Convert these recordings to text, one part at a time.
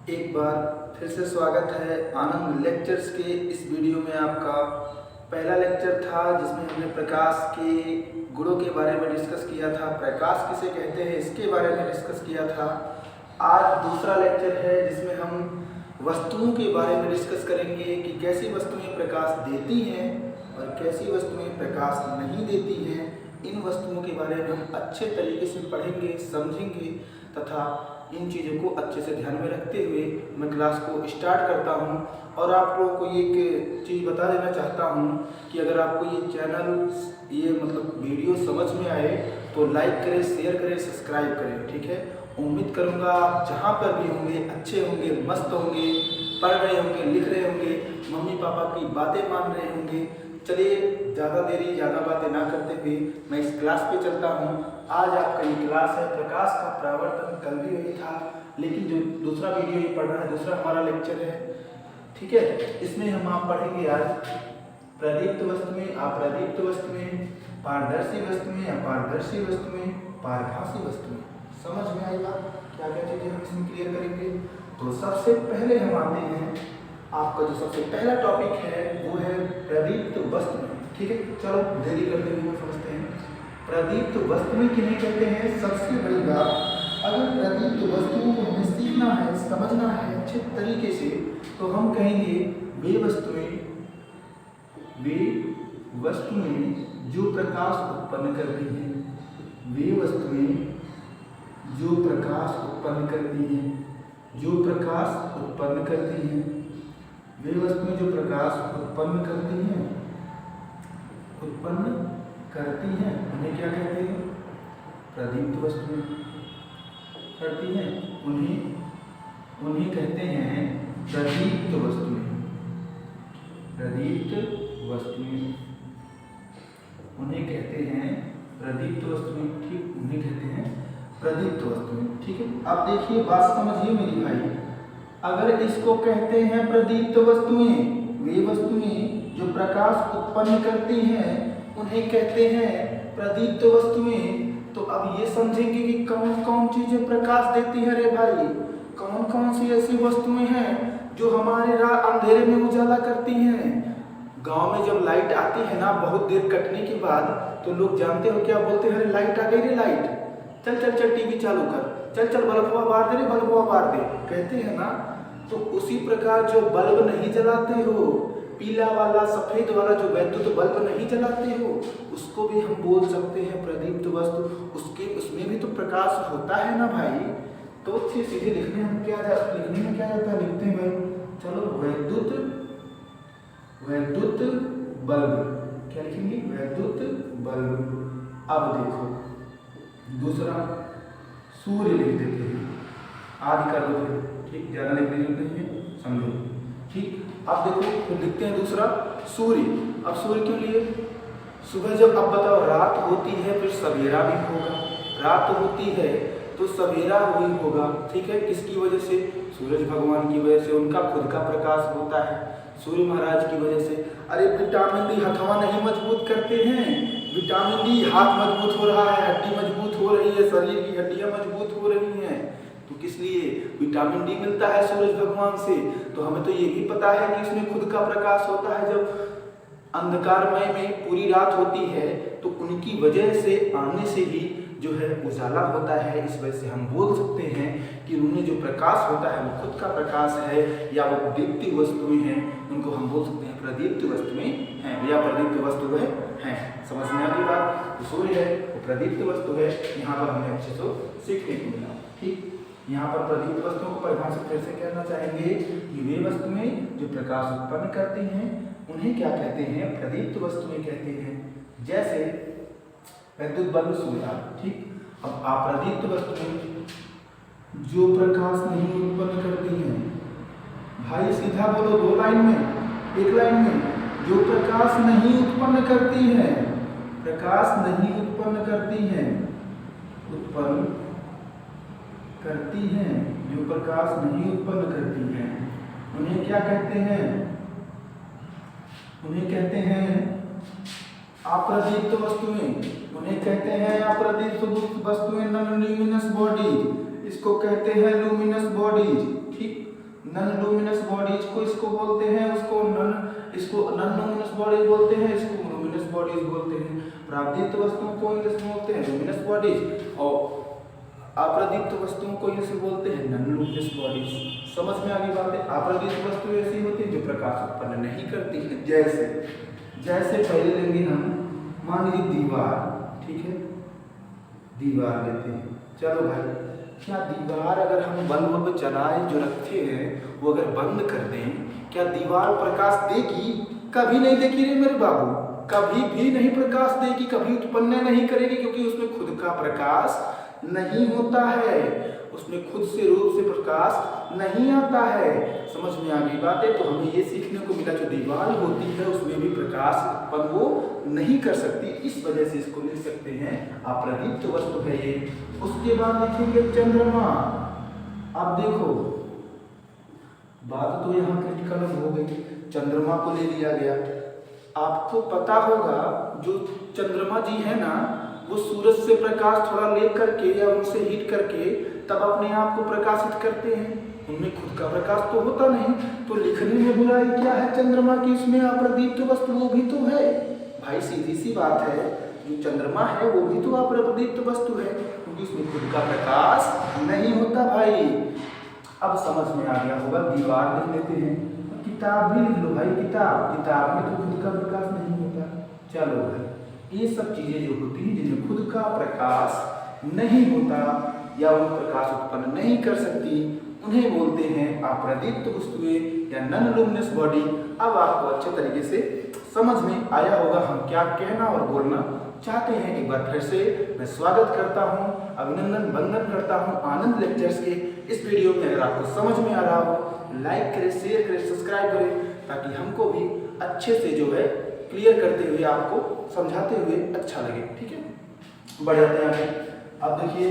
एक बार फिर से स्वागत है आनंद लेक्चर्स के इस वीडियो में। आपका पहला लेक्चर था जिसमें हमने प्रकाश के गुणों के बारे में डिस्कस किया था, प्रकाश किसे कहते हैं इसके बारे में डिस्कस किया था। आज दूसरा लेक्चर है जिसमें हम वस्तुओं के बारे में डिस्कस करेंगे कि कैसी वस्तुएं प्रकाश देती हैं और कैसी वस्तुएं प्रकाश नहीं देती हैं। इन वस्तुओं के बारे में हम अच्छे तरीके से पढ़ेंगे, समझेंगे तथा इन चीज़ों को अच्छे से ध्यान में रखते हुए मैं क्लास को स्टार्ट करता हूं। और आप लोगों को एक चीज़ बता देना चाहता हूं कि अगर आपको ये चैनल वीडियो समझ में आए तो लाइक करें, शेयर करें, सब्सक्राइब करें, ठीक है। उम्मीद करूंगा आप जहां पर भी होंगे अच्छे होंगे, मस्त होंगे, पढ़ रहे होंगे, लिख रहे होंगे, मम्मी पापा की बातें मान रहे होंगे। चलिए ज़्यादा देरी ज़्यादा बातें ना करते हुए मैं इस क्लास पे चलता हूँ। आज आपका ये क्लास है प्रकाश का परावर्तन। कल भी वही था, लेकिन जो दूसरा वीडियो ये पढ़ना है, दूसरा हमारा लेक्चर है, ठीक है। इसमें हम आप पढ़ेंगे आज प्रदीप्त वस्तुएं, अप्रदीप्त वस्तुएं, पारदर्शी वस्तुएं, अपारदर्शी वस्तुएं, पारभासी वस्तुएं। समझ में आई बात? क्या क्या चीज़ें हम इसमें क्लियर करेंगे। तो सबसे पहले हम आते हैं, आपका जो सबसे पहला टॉपिक है वो है प्रदीप्त वस्तुएं, ठीक है। चलो देरी करते हुए समझते हैं प्रदीप्त वस्तुएं किन्हें कहते हैं। सबसे बड़ी बात, अगर प्रदीप्त वस्तुओं को हमें सीखना है, समझना है अच्छे तरीके से, तो हम कहेंगे वे वस्तुएं जो प्रकाश उत्पन्न करती हैं, वे वस्तुएं जो प्रकाश उत्पन्न करती हैं, जो प्रकाश उत्पन्न करती हैं, वे वस्तुएं जो प्रकाश उत्पन्न करती हैं, उन्हें क्या कहते हैं? प्रदीप्त वस्तुएं करती हैं, उन्हें कहते हैं प्रदीप्त वस्तुएं। प्रदीप्त वस्तुएं उन्हें कहते हैं प्रदीप्त वस्तुएं, ठीक, उन्हें कहते हैं प्रदीप्त वस्तुएं, ठीक है। अब देखिए बात समझिए मेरी भाई, अगर इसको कहते हैं प्रदीप्त वस्तुएं, वे वस्तुएं जो प्रकाश उत्पन्न करती हैं उन्हें कहते हैं प्रदीप्त वस्तुएं, तो अब ये समझेंगे कि कौन कौन चीजें प्रकाश देती है रे भाई। कौन कौन सी ऐसी वस्तुएं हैं जो हमारे अंधेरे में उजाला करती हैं। गांव में जब लाइट आती है ना, बहुत देर कटने के बाद, तो लोग जानते हो क्या बोलते हैं? अरे लाइट आ गई रे, लाइट, चल चल चल टीवी चालू कर, चल चल बल्बुआ बार दे रे, बल्बुआ बार दे, कहते हैं ना। तो उसी प्रकार जो बल्ब नहीं जलाते हो, पीला वाला सफेद वाला जो वैद्युत बल्ब नहीं जलाते हो, उसको भी हम बोल सकते हैं प्रदीप्त वस्तु। उसमें भी तो प्रकाश होता है ना भाई। तो सीधे लिखने में क्या जाता है, लिखते हैं भाई, चलो वैद्युत बल्ब, क्या लिखेंगे? वैद्युत बल्ब। अब देखो दूसरा सूर्य लिख देते हैं, आदि कर दो, ठीक, ज्यादा लिखने की जरूरत नहीं है, समझो, ठीक। अब देखो तो लिखते हैं दूसरा सूर्य। अब सूर्य क्यों लिए? सुबह जब, अब बताओ, रात होती है फिर सवेरा भी होगा, रात होती है तो सवेरा भी होगा, ठीक है। किसकी वजह से? सूरज भगवान की वजह से, उनका खुद का प्रकाश होता है, सूर्य महाराज की वजह से। अरे विटामिन डी हथवा नहीं मजबूत करते हैं, विटामिन डी हाथ मजबूत हो रहा है, हड्डी मजबूत हो रही है, शरीर की हड्डियां मजबूत हो रही हैं, तो किस लिए विटामिन डी मिलता है? सूरज भगवान से। तो हमें तो ये भी पता है कि इसमें खुद का प्रकाश होता है। जब अंधकारमय में पूरी रात होती है तो उनकी वजह से आने से ही जो है उजाला होता है। इस वजह से हम बोल सकते हैं कि उनमें जो प्रकाश होता है वो खुद का प्रकाश है, या वो दीप्ति वस्तुएं हैं, उनको हम बोल सकते हैं प्रदीप्त वस्तुएं हैं, या प्रदीप्त वस्तुएं हैं। समझ में आ गई बात? तो सूर्य है वो प्रदीप्त वस्तु है। यहाँ पर हमें अच्छे से सीखने को मिला, ठीक। यहाँ पर प्रदीप्त वस्तुओं को परिभाषित फिर से कहना चाहेंगे कि वे वस्तुएं जो प्रकाश उत्पन्न करती हैं उन्हें क्या कहते हैं? प्रदीप्त वस्तुएं कहते हैं। जैसे वैद्युत बल्ब, सूर्य, ठीक। अब अप्रदीप्त वस्तुएं जो प्रकाश नहीं उत्पन्न करती हैं, भाई सीधा बोलो, दो लाइन में, एक लाइन में, जो प्रकाश नहीं उत्पन्न करती हैं, प्रकाश नहीं उत्पन्न करती हैं, उत्पन्न करती हैं, जो प्रकाश नहीं उत्पन्न करती हैं, उन्हें क्या कहते हैं? उन्हें कहते हैं अप्रदीप्त वस्तुएं। उन्हें कहते हैं अप्रदीप्त वस्तुएं, नॉन ल्यूमिनस बॉडीज, इसको कहते हैं लुमिनस बॉडीज, ठीक। नॉन लुमिनस बॉडीज को इसको बोलते हैं, इसको नॉन लुमिनस बॉडीज बोलते हैं, इसको लुमिनस बॉडीज बोलते हैं। परावृत्त वस्तुओं को इंग्लिश में बोलते हैं लुमिनस बॉडीज और अपरादित वस्तुओं को इंग्लिश में बोलते हैं नॉन लुमिनस बॉडीज। समझ में आ गई बात है। अपरादित वस्तु ऐसी होती है जो प्रकाश उत्पन्न नहीं करती है। जैसे पहले लेंगे हम, मान लीजिए दीवार, ठीक है, दीवार लेते हैं। चलो भाई, क्या दीवार अगर हम बल्ब जलाए जो रखते हैं वो अगर बंद कर दें, क्या दीवार प्रकाश देगी? कभी नहीं देगी रे मेरे बाबू, कभी भी नहीं प्रकाश देगी, कभी उत्पन्न नहीं करेगी, क्योंकि उसमें खुद का प्रकाश नहीं होता है, उसमें खुद से रूप से प्रकाश नहीं आता है। समझ में आ गई बात है। तो हमें ये सीखने को मिला जो दीवार होती है उसमें भी प्रकाश उत्पन्न वो नहीं कर सकती, इस वजह से इसको लिख सकते हैं अपरादित वस्तु है ये। उसके बाद लिखेंगे चंद्रमा। अब देखो, बात तो यहाँ क्रिटिकल हो गई, चंद्रमा को ले लिया गया। आपको पता होगा जो चंद्रमा जी है ना, वो सूरज से प्रकाश थोड़ा ले करके या उनसे हीट करके तब अपने आप को प्रकाशित करते हैं, उनमें खुद का प्रकाश तो होता नहीं। तो लिखने में बुराई क्या है चंद्रमा की? इसमें अपरादित वस्तु वो भी तो है भाई, सीधी सी बात है। जो चंद्रमा है वो भी तो अपरादित वस्तु है, क्योंकि उसमें खुद का प्रकाश नहीं होता भाई। अब समझ में आ गया होगा। दीवार लिख लेते हैं, किताब भी लिख लो भाई, किताब में तो खुद का प्रकाश नहीं होता। चलो भाई, ये सब चीजें जो होती हैं जिनमें खुद का प्रकाश नहीं होता या वो प्रकाश उत्पन्न नहीं कर सकती, उन्हें बोलते हैं अपरादित वस्तुएं या नॉन लुमिनस बॉडी। अब आपको अच्छे तरीके से समझ में आया होगा हम क्या कहना और बोलना चाहते हैं। एक बार फिर से मैं स्वागत करता हूं, अभिनंदन वंदन करता हूं आनंद लेक्चर्स के इस वीडियो में। अगर आपको समझ में आ रहा हो, लाइक करें, शेयर करें, सब्सक्राइब करें, ताकि हमको भी अच्छे से जो है क्लियर करते हुए, आपको समझाते हुए अच्छा लगे। ठीक है, बढ़ जाते हैं आगे। अब देखिए,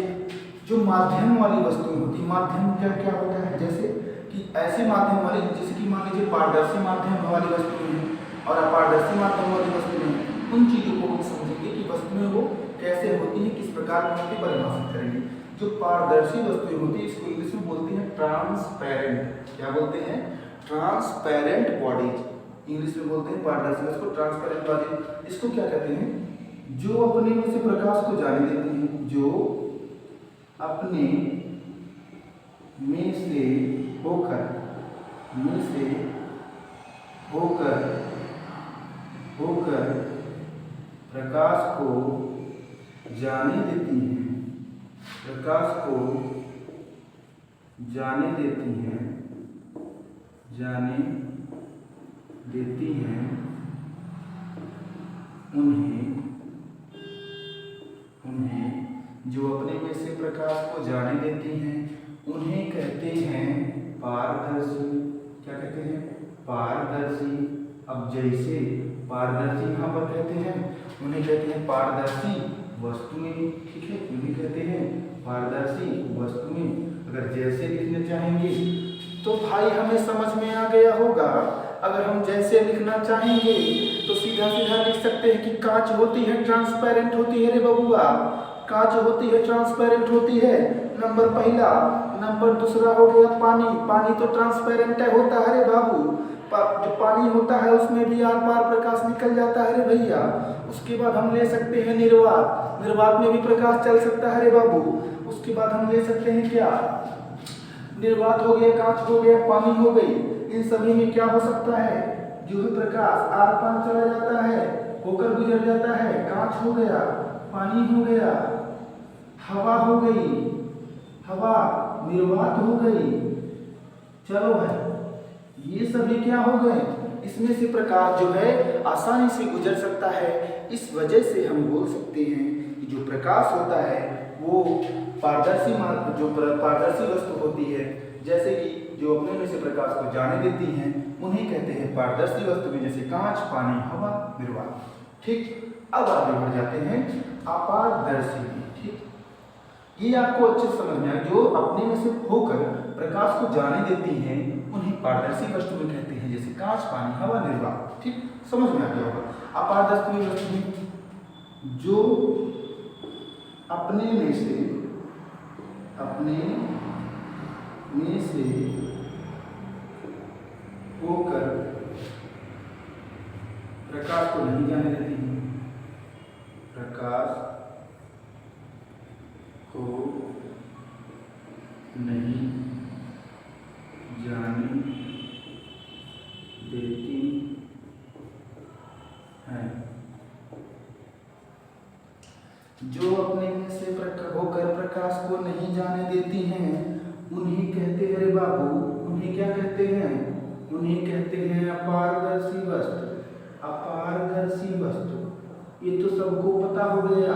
जो माध्यम वाली वस्तु होती है, माध्यम क्या होता है? जैसे कि ऐसे माध्यम वाली, जैसे कि मान लीजिए पारदर्शी माध्यम वाली वस्तु है और अपारदर्शी माध्यम वाली वस्तु है, उन चीजों को हम समझेंगे कि वस्तुएं वो कैसे होती है, किस प्रकार की होती है, परिभाषित करेंगे। जो पारदर्शी वस्तुएं होती है इसको इंग्लिश में बोलते हैं ट्रांसपेरेंट। क्या बोलते हैं? Transparent bodies. इंग्लिश में बोलते हैं पारदर्शी, इसको ट्रांसपेरेंट बॉडी। इसको क्या कहते हैं? जो अपने में से प्रकाश को जाने देती हैं, जो अपने में से होकर प्रकाश को जाने देती हैं, उन्हें जो अपने में से प्रकाश को जाने देती हैं उन्हें कहते हैं पारदर्शी। क्या कहते हैं? पारदर्शी। अब जैसे पारदर्शी यहाँ पर कहते हैं, उन्हें कहते हैं पारदर्शी वस्तुएं। ठीक है, उन्हें कहते हैं पारदर्शी वस्तुएं। अगर जैसे लिखना चाहेंगे तो भाई हमें समझ में आ गया होगा। अगर हम जैसे लिखना चाहेंगे तो सीधा लिख सकते हैं कि कांच होती है, ट्रांसपेरेंट होती है रे बबुआ, कांच होती है, ट्रांसपेरेंट होती है, नंबर पहला। नंबर दूसरा हो गया पानी तो ट्रांसपेरेंट होता है रे बाबू, जो पानी होता है उसमें भी आर पार प्रकाश निकल जाता है रे भैया। उसके बाद हम ले सकते हैं निर्वात में भी प्रकाश चल सकता है रे बाबू। उसके बाद हम ले सकते हैं क्या? निर्वात हो गया, कांच हो गया, पानी हो गई। इन सभी में क्या हो सकता है? जो भी प्रकाश आर पार चला जाता है, होकर गुजर जाता है। कांच हो गया, पानी हो गया, हवा हो गई, हवा निर्वात हो गई। चलो भाई, ये सभी क्या हो गए? इसमें से प्रकाश जो है आसानी से गुजर सकता है। इस वजह से हम बोल सकते हैं कि जो प्रकाश होता है वो पारदर्शी वस्तु होती है। जैसे कि जो अपने में से प्रकाश को जाने देती हैं उन्हें कहते हैं पारदर्शी वस्तुएं, जैसे कांच, पानी, हवा, निर्वात। ठीक, अब आगे बढ़ जाते हैं अपारदर्शी। ठीक, ये आपको अच्छे से समझ में आए। जो अपने में से होकर प्रकाश को जाने देती हैं उन्हें पारदर्शी वस्तुएं कहते हैं, जैसे कांच, पानी, हवा, निर्वात। ठीक, समझ में आ गया होगा। अपारदर्शी वस्तुएं जो अपने में से प्रकाश को नहीं जाने देती है। जो अपने में से होकर प्रकाश को नहीं जाने देती हैं उन्हें कहते हैं, रे बाबू, उन्हें क्या कहते हैं? उन्हें कहते हैं अपारदर्शी वस्तु। अपारदर्शी वस्तु, ये तो सबको पता हो गया।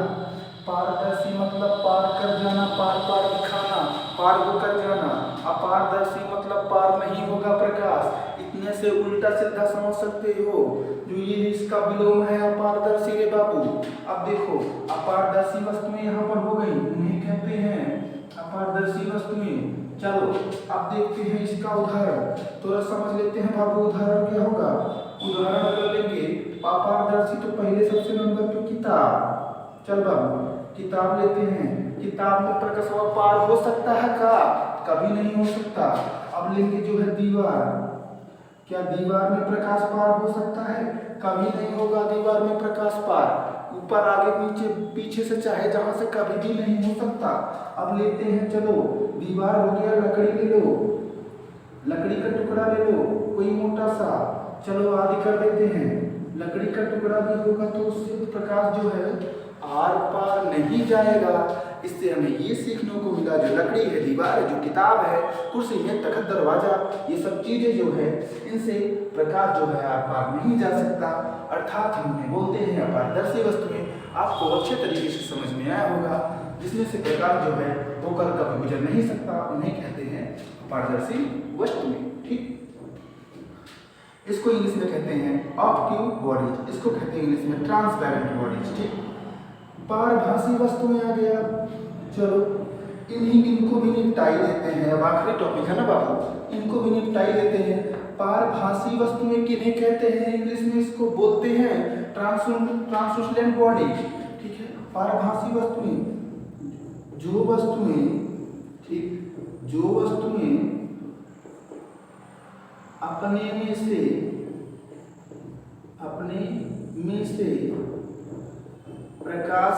पारदर्शी मतलब पार कर जाना, पार पार दिखाना, पार होकर जाना। अपारदर्शी मतलब पार नहीं होगा प्रकाश। इतने से उल्टा सीधा समझ सकते हो, जो ये इसका विलोम है अपारदर्शी रे बाबू। अब देखो, अपारदर्शी वस्तुएं यहाँ पर हो गई, उन्हें कहते हैं अपारदर्शी वस्तुएं। चलो अब देखते हैं इसका उदाहरण, थोड़ा समझ लेते हैं बाबू। उदाहरण क्या होगा? उदाहरण अगर लेंगे अपारदर्शी, तो पहले सबसे नंबर पे किताब। चल बाबू, किताब लेते हैं। किताब में प्रकाश पार हो सकता है का? कभी नहीं हो सकता। अब लेंगे जो है दीवार। क्या दीवार में प्रकाश पार हो सकता है? कभी नहीं होगा दीवार में प्रकाश पार। ऊपर आगे नीचे पीछे से चाहे जहां से कभी भी नहीं हो सकता। अब लेते हैं, चलो दीवार हो गया, लकड़ी ले लो, लकड़ी का टुकड़ा ले लो कोई मोटा सा। चलो आदि कर देते हैं। लकड़ी का टुकड़ा भी होगा तो उससे प्रकाश जो है आर पार नहीं जाएगा। इससे हमें ये सीखने को मिला, जो लकड़ी है, दीवार है, जो किताब है, कुर्सी है, तख्त, दरवाजा, ये सब चीजें जो है इनसे प्रकाश जो है आर पार नहीं जा सकता। अर्थात हमने बोलते हैं अपारदर्शी वस्तुएं। आपको अच्छे तरीके से समझ में आया होगा। जिसमें से प्रकाश जो है होकर कभी गुजर नहीं सकता, उन्हें कहते हैं अपारदर्शी वस्तुएं। ठीक, इसको इंग्लिश में कहते हैं ऑब्क्यू बॉडीज, इसको कहते हैं इंग्लिश में ट्रांसपेरेंट बॉडीज। ठीक, पारभासी वस्तुएं आ गया। चलो इनको भी निपटाई देते हैं। अब आखिरी टॉपिक है ना बाबू, इनको भी निपटाई देते हैं। पारभासी वस्तुएं किन्हें कहते हैं? इंग्लिश में इसको बोलते हैं ट्रांसलूसेंट बॉडी। ठीक है, पारभासी वस्तुएं, जो वस्तुएं, ठीक, जो वस्तुएं अपने में से प्रकाश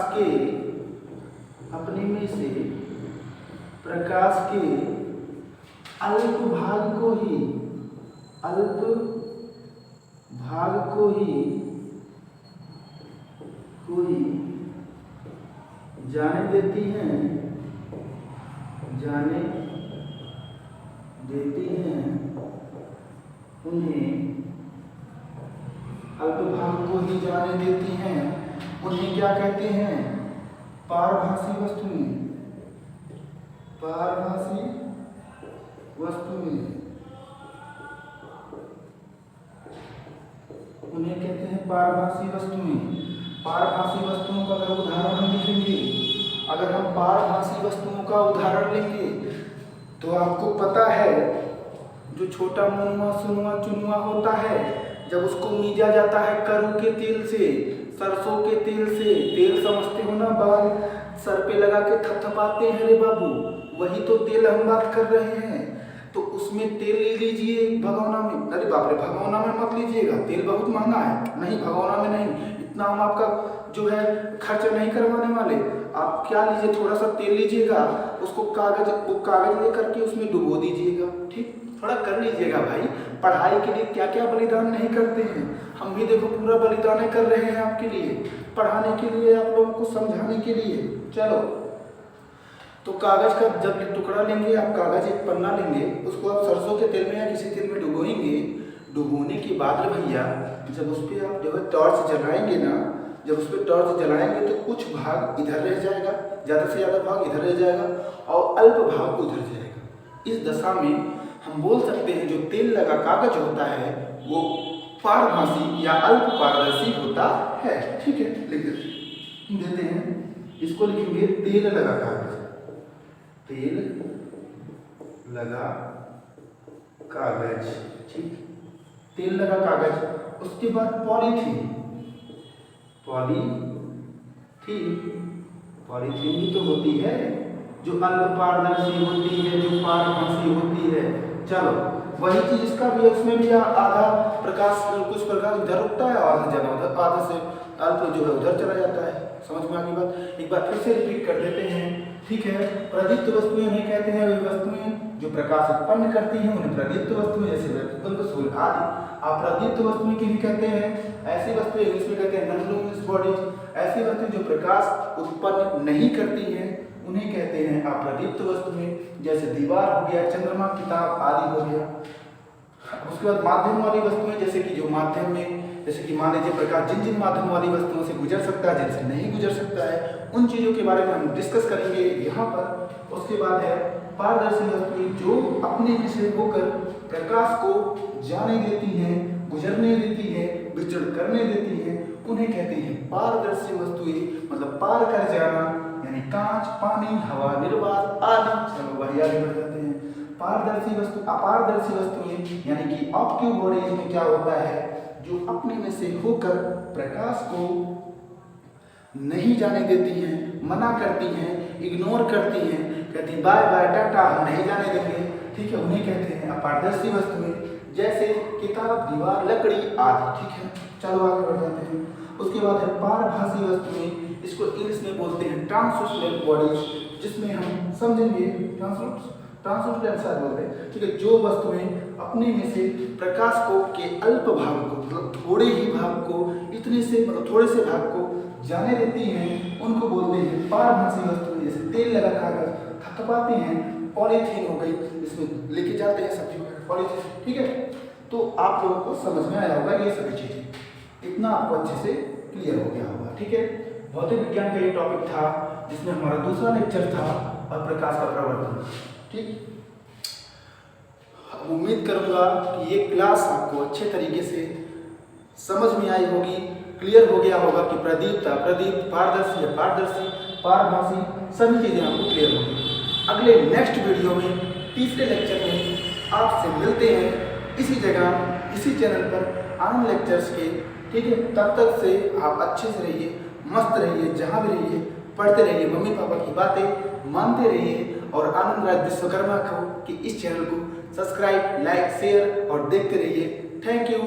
के अल्प भाग को ही जाने देती हैं, उन्हें अल्प भाग को ही जाने देती हैं, उन्हें क्या कहते हैं? पारभासी वस्तुएं। पारभासी वस्तुएं, उन्हें कहते हैं पारभासी वस्तुएं। पारभासी वस्तुओं का अगर उदाहरण हम लिखेंगे, अगर हम पारभासी वस्तुओं का उदाहरण लेंगे तो आपको पता है जो छोटा मुनुआ सुनुआ चुनुआ होता है, जब उसको मीजा जाता है करू के तेल से, सरसों के तेल से, तेल समझते हो ना, बाल सर पे लगा के थपथपाते हैं रे बाबू, वही तो तेल हम बात कर रहे हैं। तो उसमें तेल ले लीजिए भगोना में। अरे बाप रे, भगोना में मत लीजिएगा, तेल बहुत महंगा है। नहीं, भगोना में नहीं, इतना हम आपका जो है खर्चा नहीं करवाने वाले। आप क्या लीजिए, थोड़ा सा तेल लीजिएगा, उसको कागज लेकर के उसमें डुबो दीजिएगा। ठीक, थोड़ा कर लीजिएगा भाई। पढ़ाई के लिए क्या क्या बलिदान नहीं करते हैं, हम भी देखो पूरा बलिदान कर रहे हैं आपके लिए, पढ़ाने के लिए, आप लोगों को समझाने के लिए। चलो, तो कागज का जब टुकड़ा लेंगे आप, कागज एक पन्ना लेंगे, उसको आप सरसों के तेल में या किसी तेल में डुबोएंगे। डुबोने के बाद भैया जब उस पर आप जो है टॉर्च जलाएंगे ना, जब उस पर टॉर्च जलाएंगे तो कुछ भाग इधर रह जाएगा, ज़्यादा से ज़्यादा भाग इधर रह जाएगा और अल्प भाग उधर जाएगा। इस दशा में हम बोल सकते हैं जो तेल लगा कागज होता है वो पारभासी या अल्प पारदर्शी होता है। ठीक है, लिख देते हैं, इसको लिखेंगे तेल लगा कागज। तेल लगा कागज, ठीक, तेल लगा कागज। उसके बाद पॉलीथीन। पॉलीथीन भी तो होती है जो अल्प पारदर्शी होती है, जो पारभासी होती है। चलो, वही चीज इसका भी है, उसमें भी आधा प्रकाश, कुछ प्रकाश इधर रुकता है और आधा से अल्प जो है उधर चला जाता है। समझ में आ गई बात? एक बार फिर से रिपीट कर देते हैं, ठीक है। प्रदीप्त वस्तुएं उन्हें कहते हैं वे वस्तुएं जो प्रकाश उत्पन्न करती हैं, उन्हें प्रदीप्त वस्तुएं, जैसे बल्ब, सूर्य आदि। अप्रदीप्त वस्तुएं किन्हें कहते हैं? ऐसी वस्तुएं इंग्लिश में कहते हैं नॉन लुमिनस बॉडीज। ऐसी वस्तुएं जो प्रकाश उत्पन्न नहीं करती हैं उन्हें कहते हैं अप्रदीप्त वस्तुएं, जैसे दीवार हो गया, चंद्रमा, किताब आदि हो गया। उसके बाद माध्यम वाली वस्तुएं, जैसे कि जो माध्यम में, जैसे कि मान लीजिए प्रकाश जिन जिन माध्यम वाली वस्तुओं से गुजर सकता है, जिनसे नहीं गुजर सकता है, उन चीज़ों के बारे में हम डिस्कस करेंगे यहाँ पर। उसके बाद है पारदर्शी वस्तुएं जो अपने में से होकर प्रकाश को जाने देती हैं, गुजरने देती है, विचरण करने देती है, उन्हें कहते हैं पारदर्शी वस्तुएं। मतलब पार कर जाना, यानी कांच, पानी, हवा, निर्वात आदि। चलो वही आगे बढ़ जाते हैं। पारदर्शी वस्तु, अपारदर्शी वस्तुएं यानी कि ऑब्ट्यूब बॉडीज में क्या होता है, जो अपने में से होकर प्रकाश को नहीं जाने देती हैं, मना करती हैं, इग्नोर करती हैं, कहती बाय बाय टाटा, हम नहीं जाने देंगे, ठीक है, उन्हें कहते हैं अपारदर्शी वस्तुएं, जैसे किताब, दीवार, लकड़ी आदि, ठीक है। चलो आगे बढ़ जाते हैं। उसके बाद है पारभासी वस्तुएं, इसको इंग्लिश में बोलते हैं ट्रांसलूसेंट बॉडीज, जिसमें हम समझेंगे ट्रांसलूसेंट शायद बोलते हैं, ठीक है। जो वस्तुएं अपने में से प्रकाश को के अल्प भाग को, मतलब थोड़े ही भाग को, इतने से मतलब थोड़े से भाग को जाने देती हैं, उनको बोलते हैं पारभासी वस्तुएं। जैसे तेल लगा कागज, थपथपाते हैं, पॉलीथीन हो गई, इसमें लेके जाते हैं सब्जी पॉलीथीन, ठीक है। तो आप लोगों को समझ में आया होगा ये सभी चीजें, इतना आपको अच्छे से क्लियर हो गया होगा, ठीक है। भौतिक विज्ञान का ये टॉपिक था, जिसमें हमारा दूसरा लेक्चर था और प्रकाश का प्रवर्तन, ठीक। उम्मीद करूंगा कि ये क्लास आपको अच्छे तरीके से समझ में आई होगी, क्लियर हो गया होगा कि प्रदीप्त, अप्रदीप्त, पारदर्शी, अपारदर्शी, पारभासी, सभी चीज़ें आपको क्लियर होंगी। अगले नेक्स्ट वीडियो में, तीसरे लेक्चर में आपसे मिलते हैं इसी जगह, इसी चैनल पर, आनंद लेक्चर्स के, ठीक है। तब तक से आप अच्छे से रहिए, मस्त रहिए, जहाँ भी रहिए, पढ़ते रहिए, मम्मी पापा की बातें मानते रहिए, और आनंद राज विश्वकर्मा को कि इस चैनल को सब्सक्राइब, लाइक, शेयर और देखते रहिए। Thank you.